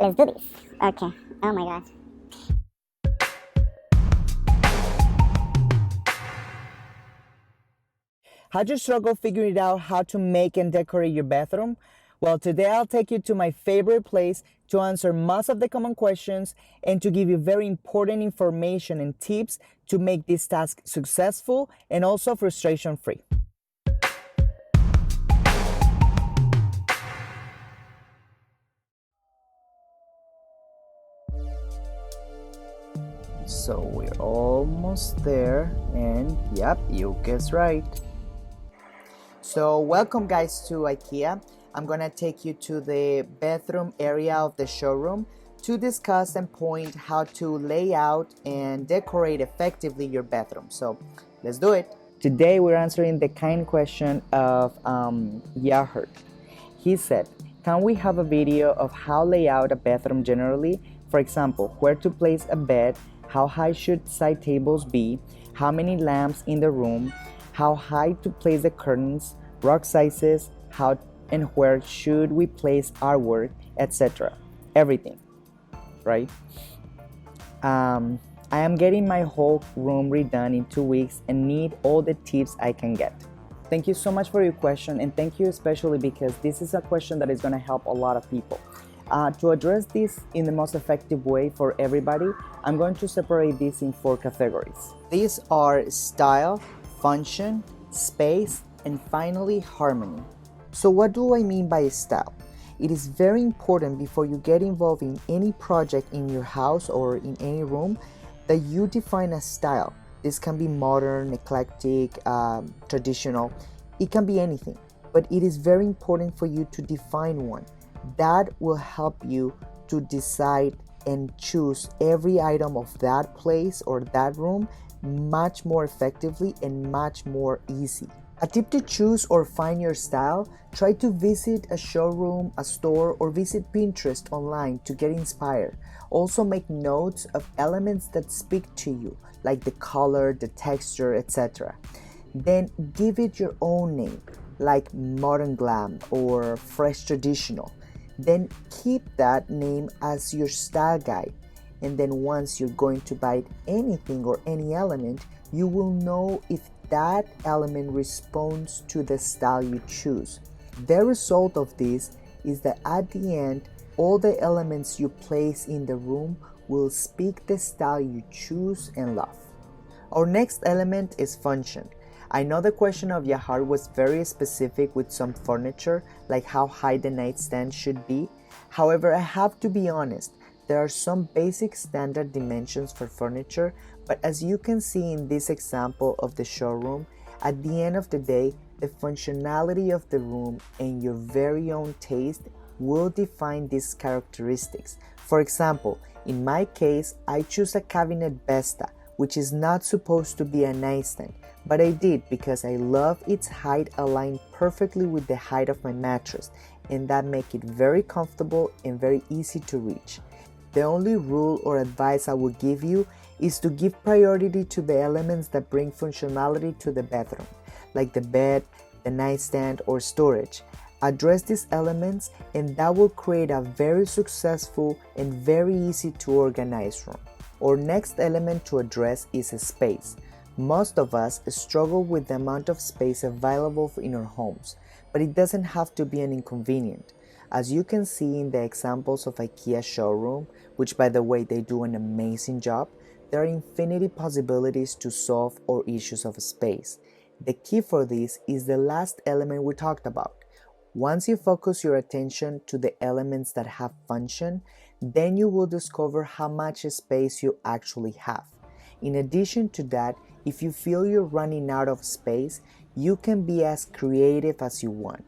Let's do this. Okay. Oh my god. How'd you struggle figuring out how to make and decorate your bathroom? Well, today I'll take you to my favorite place to answer most of the common questions and to give you very important information and tips to make this task successful and also frustration free. So we're almost there, and yep, you guessed right. So welcome guys to IKEA. I'm gonna take you to the bathroom area of the showroom to discuss and point how to lay out and decorate effectively your bathroom. So let's do it. Today we're answering the kind question of Yahert. He said, can we have a video of how lay out a bathroom generally? For example, where to place a bed, how high should side tables be, how many lamps in the room, how high to place the curtains, rug sizes, how and where should we place artwork, etc. Everything, right? I am getting my whole room redone in 2 weeks and need all the tips I can get. Thank you so much for your question, and thank you especially because this is a question that is going to help a lot of people. To address this in the most effective way for everybody, I'm going to separate this in 4 categories. These are style, function, space, and finally harmony. So what do I mean by style? It is very important before you get involved in any project in your house or in any room that you define a style. This can be modern, eclectic, traditional. It can be anything, but it is very important for you to define one. That will help you to decide and choose every item of that place or that room much more effectively and much more easy. A tip to choose or find your style: try to visit a showroom, a store, or visit Pinterest online to get inspired. Also make notes of elements that speak to you, like the color, the texture, etc. Then give it your own name, like modern glam or fresh traditional. Then keep that name as your style guide. And then once you're going to buy anything or any element, you will know if that element responds to the style you choose. The result of this is that at the end, all the elements you place in the room will speak the style you choose and love. Our next element is function. I know the question of Yahar was very specific with some furniture, like how high the nightstand should be. However, I have to be honest, there are some basic standard dimensions for furniture, but as you can see in this example of the showroom, at the end of the day, the functionality of the room and your very own taste will define these characteristics. For example, in my case, I choose a cabinet Vesta, which is not supposed to be a nightstand, but I did because I love its height aligned perfectly with the height of my mattress, and that make it very comfortable and very easy to reach. The only rule or advice I would give you is to give priority to the elements that bring functionality to the bedroom, like the bed, the nightstand, or storage. Address these elements and that will create a very successful and very easy to organize room. Our next element to address is space. Most of us struggle with the amount of space available in our homes, but it doesn't have to be an inconvenience. As you can see in the examples of IKEA showroom, which by the way they do an amazing job, there are infinity possibilities to solve our issues of space. The key for this is the last element we talked about. Once you focus your attention to the elements that have function, then you will discover how much space you actually have. In addition to that, if you feel you're running out of space, you can be as creative as you want.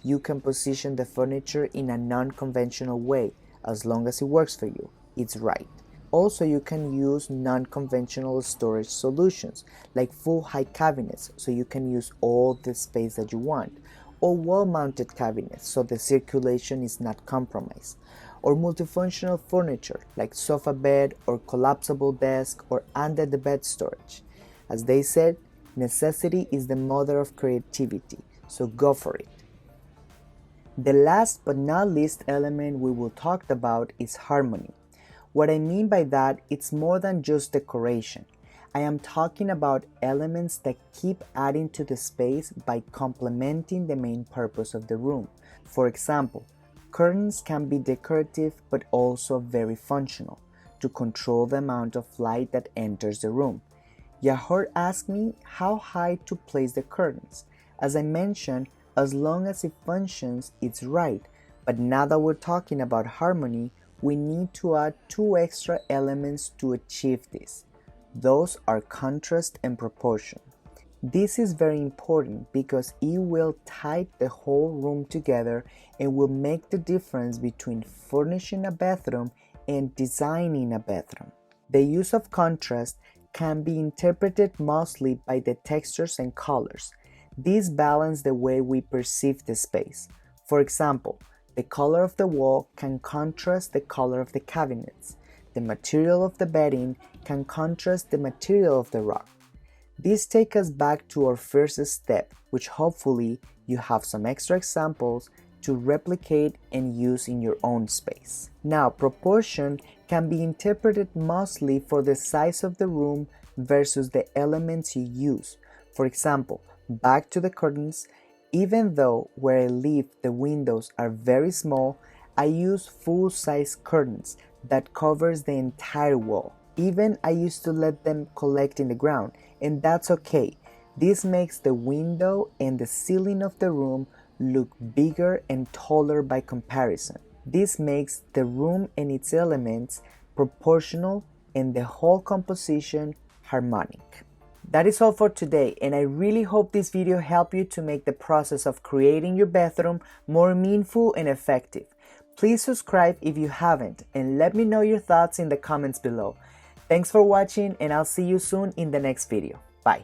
You can position the furniture in a non-conventional way, as long as it works for you. It's right. Also, you can use non-conventional storage solutions, like full height cabinets, so you can use all the space that you want, or wall-mounted cabinets, so the circulation is not compromised, or multifunctional furniture, like sofa bed or collapsible desk or under the bed storage. As they said, necessity is the mother of creativity, so go for it. The last but not least element we will talk about is harmony. What I mean by that, it's more than just decoration. I am talking about elements that keep adding to the space by complementing the main purpose of the room. For example, curtains can be decorative but also very functional to control the amount of light that enters the room. Yahor asked me how high to place the curtains. As I mentioned, as long as it functions, it's right. But now that we're talking about harmony, we need to add two extra elements to achieve this. Those are contrast and proportion. This is very important because it will tie the whole room together and will make the difference between furnishing a bathroom and designing a bathroom. The use of contrast can be interpreted mostly by the textures and colors. These balance the way we perceive the space. For example, the color of the wall can contrast the color of the cabinets. The material of the bedding can contrast the material of the rug. This takes us back to our first step, which hopefully you have some extra examples to replicate and use in your own space. Now, proportion can be interpreted mostly for the size of the room versus the elements you use. For example, back to the curtains, even though where I live the windows are very small, I use full-size curtains that covers the entire wall. Even I used to let them collect in the ground, and that's okay. This makes the window and the ceiling of the room look bigger and taller by comparison. This makes the room and its elements proportional and the whole composition harmonic. That is all for today, and I really hope this video helped you to make the process of creating your bathroom more meaningful and effective. Please subscribe if you haven't, and let me know your thoughts in the comments below. Thanks for watching, and I'll see you soon in the next video. Bye.